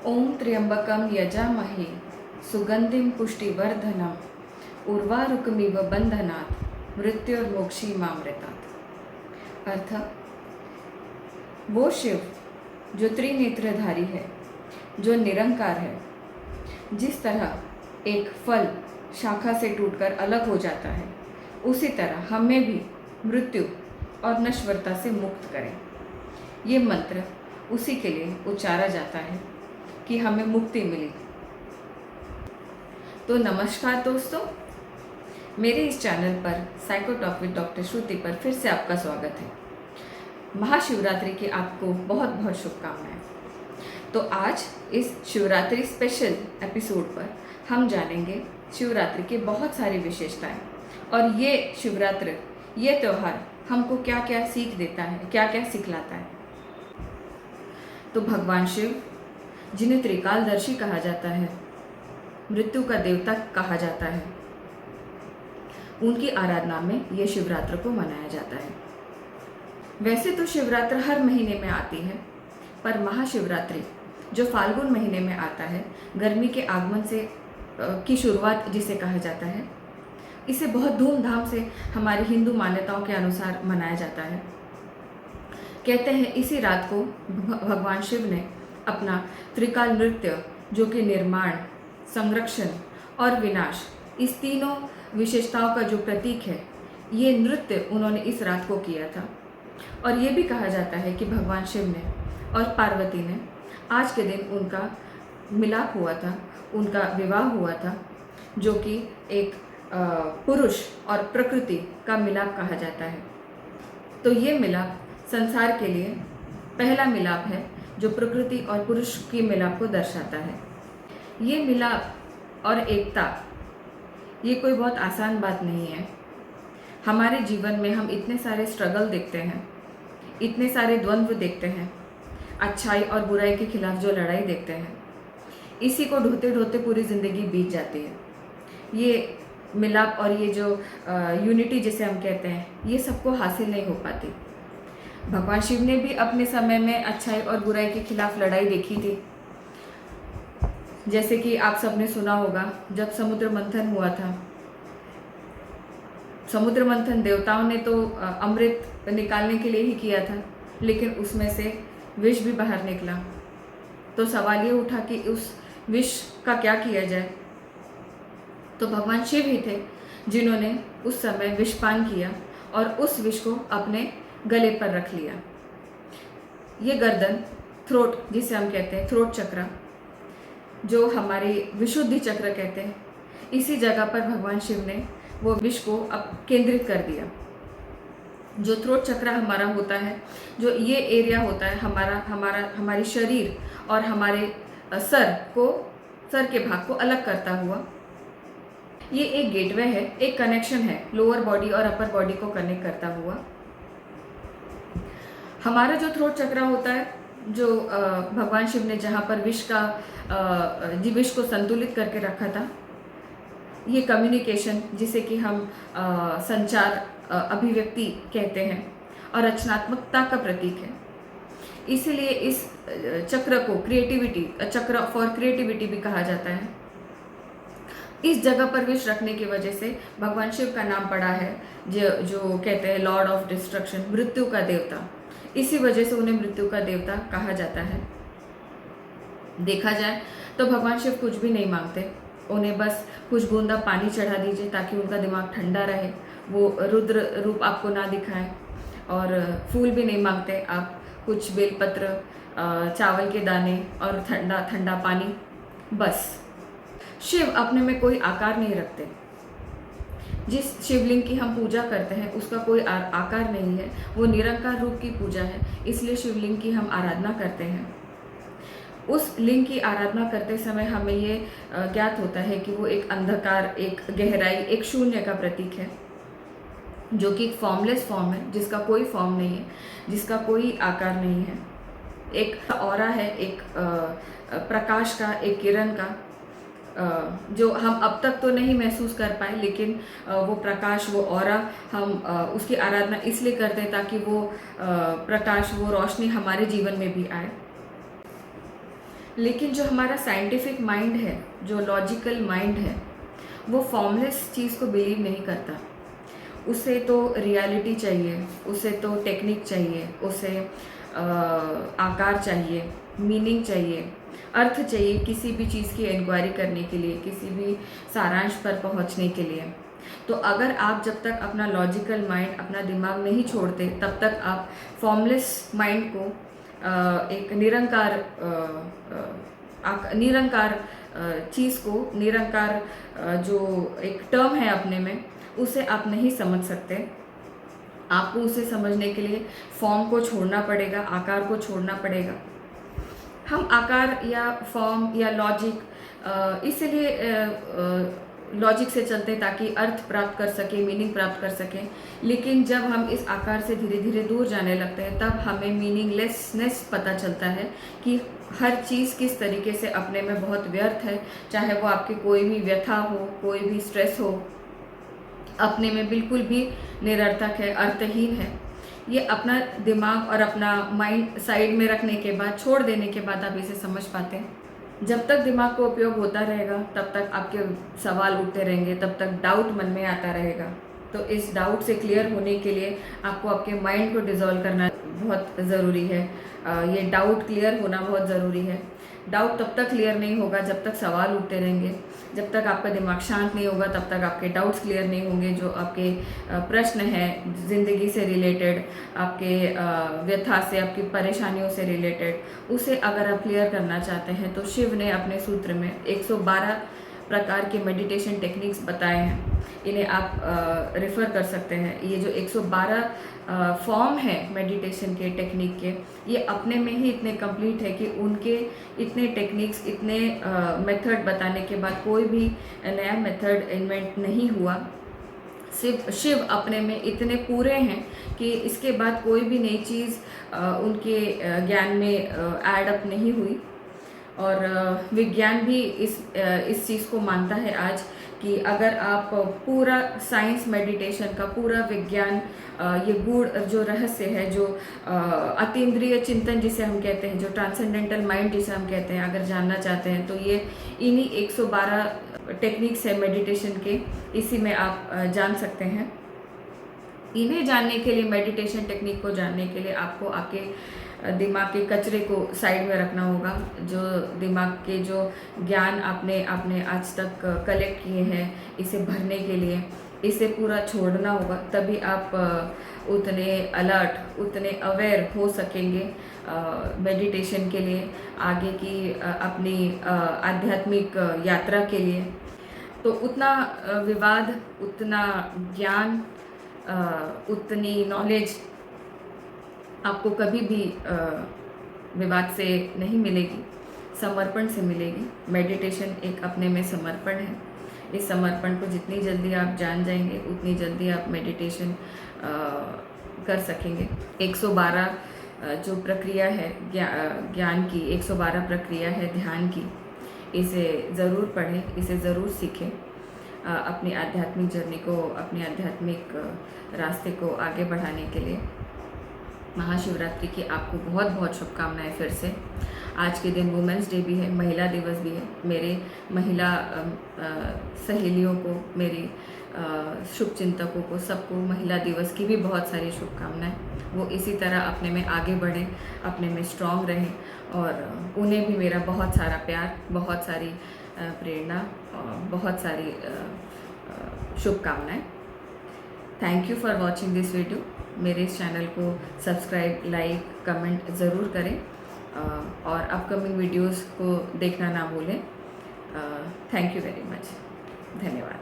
ओम त्र्यंबकम यजामहे सुगंधिम पुष्टिवर्धनम उर्वारुकमिव बंधनात् मृत्युर्मोक्षीमामृतात्। अर्थ, वो शिव जो त्रिनेत्रधारी है, जो निरंकार है, जिस तरह एक फल शाखा से टूटकर अलग हो जाता है, उसी तरह हमें भी मृत्यु और नश्वरता से मुक्त करें। ये मंत्र उसी के लिए उच्चारा जाता है कि हमें मुक्ति मिले। तो नमस्कार दोस्तों, मेरे इस चैनल पर साइकोटॉक विद डॉक्टर श्रुति पर फिर से आपका स्वागत है। महाशिवरात्रि की आपको बहुत बहुत शुभकामनाएं। तो आज इस शिवरात्रि स्पेशल एपिसोड पर हम जानेंगे शिवरात्रि की बहुत सारी विशेषताएं और ये शिवरात्रि, ये त्यौहार हमको क्या क्या सीख देता है, क्या क्या सिखलाता है। तो भगवान शिव, जिन्हें त्रिकालदर्शी कहा जाता है, मृत्यु का देवता कहा जाता है, उनकी आराधना में यह शिवरात्रि को मनाया जाता है। वैसे तो शिवरात्रि हर महीने में आती है, पर महाशिवरात्रि जो फाल्गुन महीने में आता है, गर्मी के आगमन से की शुरुआत जिसे कहा जाता है, इसे बहुत धूमधाम से हमारी हिंदू मान्यताओं के अनुसार मनाया जाता है। कहते हैं इसी रात को भगवान शिव ने अपना त्रिकाल नृत्य, जो कि निर्माण, संरक्षण और विनाश, इस तीनों विशेषताओं का जो प्रतीक है, ये नृत्य उन्होंने इस रात को किया था। और ये भी कहा जाता है कि भगवान शिव ने और पार्वती ने आज के दिन उनका मिलाप हुआ था, उनका विवाह हुआ था, जो कि एक पुरुष और प्रकृति का मिलाप कहा जाता है। तो ये मिलाप संसार के लिए पहला मिलाप है, जो प्रकृति और पुरुष की मिलाप को दर्शाता है। ये मिलाप और एकता, ये कोई बहुत आसान बात नहीं है। हमारे जीवन में हम इतने सारे स्ट्रगल देखते हैं, इतने सारे द्वंद्व देखते हैं, अच्छाई और बुराई के खिलाफ जो लड़ाई देखते हैं, इसी को ढोते ढोते पूरी ज़िंदगी बीत जाती है। ये मिलाप और ये जो यूनिटी जिसे हम कहते हैं, ये सबको हासिल नहीं हो पाती। भगवान शिव ने भी अपने समय में अच्छाई और बुराई के खिलाफ लड़ाई देखी थी। जैसे कि आप सबने सुना होगा, जब समुद्र मंथन हुआ था, समुद्र मंथन देवताओं ने तो अमृत निकालने के लिए ही किया था, लेकिन उसमें से विष भी बाहर निकला। तो सवाल ये उठा कि उस विष का क्या किया जाए। तो भगवान शिव ही थे जिन्होंने उस समय विषपान किया और उस विष को अपने गले पर रख लिया। ये गर्दन, थ्रोट जिसे हम कहते हैं, थ्रोट चक्र, जो हमारी विशुद्धि चक्र कहते हैं, इसी जगह पर भगवान शिव ने वो विष को अब केंद्रित कर दिया। जो थ्रोट चक्र हमारा होता है, जो ये एरिया होता है हमारी शरीर और हमारे सर के भाग को अलग करता हुआ, ये एक गेटवे है, एक कनेक्शन है लोअर बॉडी और अपर बॉडी को कनेक्ट करता हुआ। हमारा जो थ्रोट चक्र होता है, जो भगवान शिव ने जहाँ पर विष को संतुलित करके रखा था, ये कम्युनिकेशन, जिसे कि हम संचार, अभिव्यक्ति कहते हैं, और रचनात्मकता का प्रतीक है। इसीलिए इस चक्र को चक्र फॉर क्रिएटिविटी भी कहा जाता है। इस जगह पर विष रखने की वजह से भगवान शिव का नाम पड़ा है, जो कहते हैं लॉर्ड ऑफ डिस्ट्रक्शन, मृत्यु का देवता। इसी वजह से उन्हें मृत्यु का देवता कहा जाता है। देखा जाए तो भगवान शिव कुछ भी नहीं मांगते, उन्हें बस कुछ बूंदा पानी चढ़ा दीजिए ताकि उनका दिमाग ठंडा रहे, वो रुद्र रूप आपको ना दिखाएं। और फूल भी नहीं मांगते आप, कुछ बेलपत्र, चावल के दाने और ठंडा ठंडा पानी, बस। शिव अपने में कोई आकार नहीं रखते। जिस शिवलिंग की हम पूजा करते हैं उसका कोई आकार नहीं है, वो निरंकार रूप की पूजा है, इसलिए शिवलिंग की हम आराधना करते हैं। उस लिंग की आराधना करते समय हमें ये ज्ञात होता है कि वो एक अंधकार, एक गहराई, एक शून्य का प्रतीक है, जो कि एक फॉर्मलेस फॉर्म है, जिसका कोई फॉर्म नहीं है, जिसका कोई आकार नहीं है। एक ऑरा है, एक प्रकाश का, एक किरण का, जो हम अब तक तो नहीं महसूस कर पाए, लेकिन वो प्रकाश, वो ऑरा, हम उसकी आराधना इसलिए करते हैं ताकि वो प्रकाश, वो रोशनी हमारे जीवन में भी आए। लेकिन जो हमारा साइंटिफिक माइंड है, जो लॉजिकल माइंड है, वो फॉर्मलेस चीज़ को बिलीव नहीं करता। उसे तो रियलिटी चाहिए, उसे तो टेक्निक चाहिए, उसे आकार चाहिए, मीनिंग चाहिए, अर्थ चाहिए किसी भी चीज़ की इंक्वायरी करने के लिए, किसी भी सारांश पर पहुंचने के लिए। तो अगर आप जब तक अपना लॉजिकल माइंड, अपना दिमाग नहीं छोड़ते, तब तक आप फॉर्मलेस माइंड को एक निरंकार चीज़ को, निरंकार जो एक टर्म है अपने में, उसे आप नहीं समझ सकते। आपको उसे समझने के लिए फॉर्म को छोड़ना पड़ेगा, आकार को छोड़ना पड़ेगा। हम आकार या फॉर्म या लॉजिक इसलिए लॉजिक से चलते हैं ताकि अर्थ प्राप्त कर सकें, मीनिंग प्राप्त कर सकें। लेकिन जब हम इस आकार से धीरे धीरे दूर जाने लगते हैं, तब हमें मीनिंगलेसनेस पता चलता है कि हर चीज़ किस तरीके से अपने में बहुत व्यर्थ है। चाहे वो आपकी कोई भी व्यथा हो, कोई भी स्ट्रेस हो, अपने में बिल्कुल भी निरर्थक है, अर्थहीन है। ये अपना दिमाग और अपना माइंड साइड में रखने के बाद, छोड़ देने के बाद आप इसे समझ पाते हैं। जब तक दिमाग का उपयोग होता रहेगा, तब तक आपके सवाल उठते रहेंगे, तब तक डाउट मन में आता रहेगा। तो इस डाउट से क्लियर होने के लिए आपको आपके माइंड को डिसॉल्व करना बहुत ज़रूरी है। ये डाउट क्लियर होना बहुत ज़रूरी है। डाउट तब तक क्लियर नहीं होगा जब तक सवाल उठते रहेंगे। जब तक आपका दिमाग शांत नहीं होगा, तब तक आपके डाउट्स क्लियर नहीं होंगे। जो आपके प्रश्न हैं ज़िंदगी से रिलेटेड, आपके व्यथा से, आपकी परेशानियों से रिलेटेड, उसे अगर आप क्लियर करना चाहते हैं तो शिव ने अपने सूत्र में 112 प्रकार के मेडिटेशन टेक्निक्स बताए हैं। इन्हें आप रेफ़र कर सकते हैं। ये जो 112 फॉर्म है मेडिटेशन के, टेक्निक के, ये अपने में ही इतने कंप्लीट है कि उनके इतने टेक्निक्स, इतने मेथड बताने के बाद कोई भी नया मेथड इन्वेंट नहीं हुआ। सिर्फ शिव अपने में इतने पूरे हैं कि इसके बाद कोई भी नई चीज़ उनके ज्ञान में ऐड अप नहीं हुई। और विज्ञान भी इस चीज़ को मानता है आज कि अगर आप पूरा साइंस मेडिटेशन का पूरा विज्ञान, ये गूढ़ जो रहस्य है, जो अतीन्द्रिय चिंतन जिसे हम कहते हैं, जो ट्रांसेंडेंटल माइंड जिसे हम कहते हैं, अगर जानना चाहते हैं तो ये इन्हीं 112 टेक्निक्स है मेडिटेशन के, इसी में आप जान सकते हैं। इन्हें जानने के लिए, मेडिटेशन टेक्निक को जानने के लिए आपको आपके दिमाग के कचरे को साइड में रखना होगा। जो दिमाग के जो ज्ञान आपने आज तक कलेक्ट किए हैं, इसे भरने के लिए इसे पूरा छोड़ना होगा। तभी आप उतने अलर्ट, उतने अवेयर हो सकेंगे मेडिटेशन के लिए, आगे की अपनी आध्यात्मिक यात्रा के लिए। तो उतना विवाद, उतना ज्ञान, उतनी नॉलेज आपको कभी भी विवाद से नहीं मिलेगी, समर्पण से मिलेगी। मेडिटेशन एक अपने में समर्पण है। इस समर्पण को जितनी जल्दी आप जान जाएंगे, उतनी जल्दी आप मेडिटेशन कर सकेंगे। 112 जो प्रक्रिया है ज्ञान की, 112 प्रक्रिया है ध्यान की, इसे ज़रूर पढ़ें, इसे ज़रूर सीखें। अपनी आध्यात्मिक जर्नी को, अपनी आध्यात्मिक रास्ते को आगे बढ़ाने के लिए। महाशिवरात्रि की आपको बहुत बहुत शुभकामनाएं फिर से। आज के दिन वुमेंस डे भी है, महिला दिवस भी है। मेरे महिला सहेलियों को, मेरी शुभचिंतकों को, सबको महिला दिवस की भी बहुत सारी शुभकामनाएं। वो इसी तरह अपने में आगे बढ़ें, अपने में स्ट्रॉन्ग रहें, और उन्हें भी मेरा बहुत सारा प्यार, बहुत सारी प्रेरणा और बहुत सारी शुभकामनाएं। Thank you for watching this video. मेरे इस चैनल को सब्सक्राइब, लाइक, कमेंट ज़रूर करें, और अपकमिंग वीडियोस को देखना ना भूलें। Thank you very much. धन्यवाद।